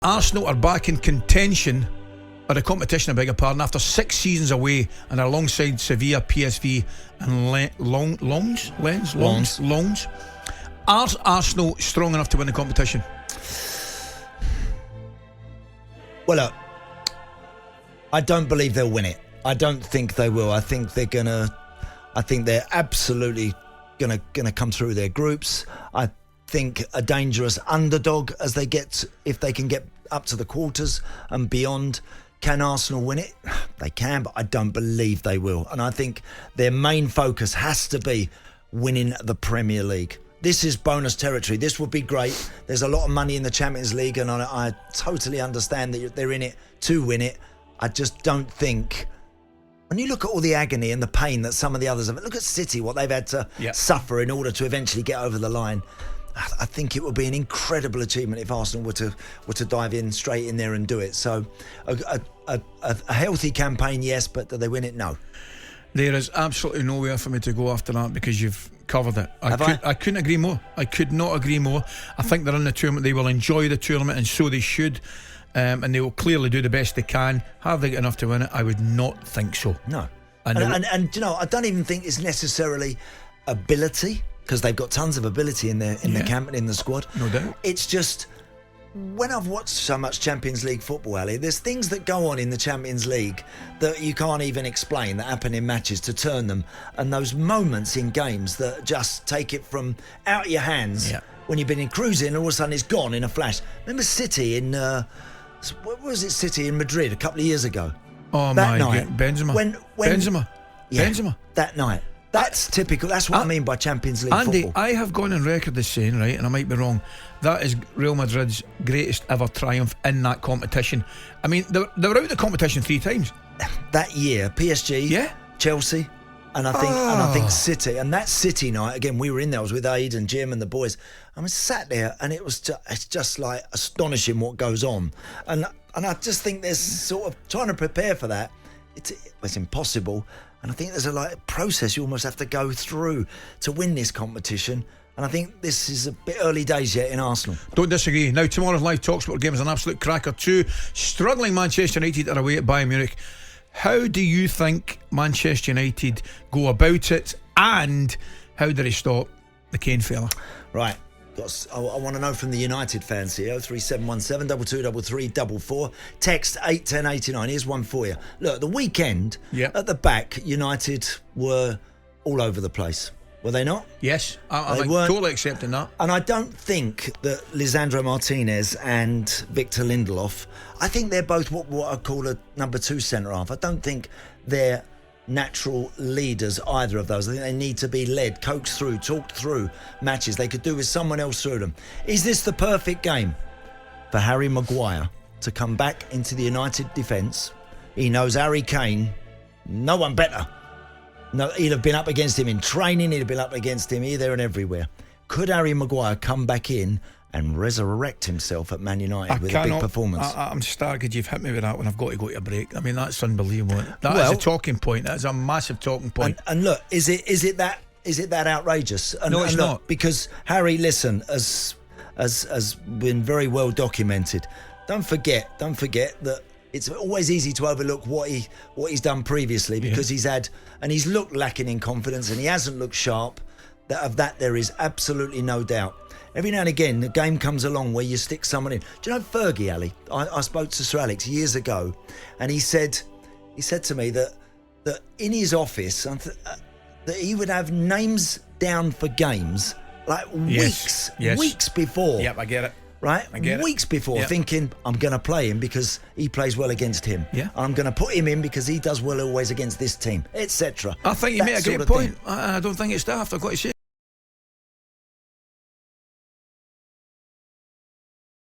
Arsenal are back in contention of the competition, I beg your pardon, after 6 seasons away and are alongside Sevilla, PSV and Lens. Are Arsenal strong enough to win the competition? Well, look, I don't believe they'll win it. I don't think they will. I think they're absolutely gonna come through their groups. I think a dangerous underdog as they get, if they can get up to the quarters and beyond. Can Arsenal win it? They can, but I don't believe they will. And I think their main focus has to be winning the Premier League. This is bonus territory. This would be great. There's a lot of money in the Champions League, and I totally understand that they're in it to win it. I just don't think... When you look at all the agony and the pain that some of the others have... Look at City, what they've had to suffer in order to eventually get over the line. I think it would be an incredible achievement if Arsenal were to dive in straight in there and do it. So a healthy campaign, yes, but do they win it? No. There is absolutely nowhere for me to go after that because you've covered it. I couldn't agree more. I could not agree more. I think they're in the tournament. They will enjoy the tournament, and so they should. And they will clearly do the best they can. Have they got enough to win it? I would not think so. No. And you know, I don't even think it's necessarily ability, because they've got tons of ability in the camp and in the squad. No doubt. It's just, when I've watched so much Champions League football, Ali, there's things that go on in the Champions League that you can't even explain, that happen in matches to turn them, and those moments in games that just take it from out of your hands when you've been in cruising, and all of a sudden it's gone in a flash. Remember City in what was it, City in Madrid a couple of years ago? Oh, that my night, God. Benzema. That night. That's typical. That's what I mean by Champions League Andy, football. I have gone on record as saying, right, and I might be wrong, that is Real Madrid's greatest ever triumph in that competition. I mean, they were out of the competition 3 times. That year, PSG, Chelsea, and I think City. And that City night, again, we were in there. I was with Aid and Jim and the boys. I was sat there, and it's just like astonishing what goes on. And I just think there's sort of trying to prepare for that. It's impossible. And I think there's a process you almost have to go through to win this competition. And I think this is a bit early days yet in Arsenal. Don't disagree. Now, tomorrow's live talkSPORT game is an absolute cracker too. Struggling Manchester United are away at Bayern Munich. How do you think Manchester United go about it? And how do they stop the Kane fella? Right. I want to know from the United fans here. 03717 2233 text 81089. Here's one for you. Look, the weekend at the back, United were all over the place. Were they not? Yes, I'm totally accepting that. And I don't think that Lisandro Martinez and Victor Lindelof, I think they're both what I call a number 2 centre half. I don't think they're natural leaders, either of those. I think they need to be led, coaxed through, talked through matches. They could do with someone else through them. Is this the perfect game for Harry Maguire to come back into the United defence? He knows Harry Kane, no one better. No, he'd have been up against him in training, he'd have been up against him here, there and everywhere. Could Harry Maguire come back in and resurrect himself at Man United with a big performance? I'm staggered you've hit me with that when I've got to go to a break. I mean, that's unbelievable. That is a talking point. That is a massive talking point. And look, is it that outrageous? No, it's not. Because Harry, listen, has been very well documented. Don't forget that it's always easy to overlook what he's done previously, because he's looked lacking in confidence and he hasn't looked sharp. Of that there is absolutely no doubt. Every now and again, the game comes along where you stick someone in. Do you know Fergie, Ali? I spoke to Sir Alex years ago, and he said to me that in his office that he would have names down for games like weeks before. Yep, I get it. Right? Weeks before, thinking, I'm going to play him because he plays well against him. Yeah. I'm going to put him in because he does well always against this team, etc. I think you made a great point. I don't think it's daft, I've got to say.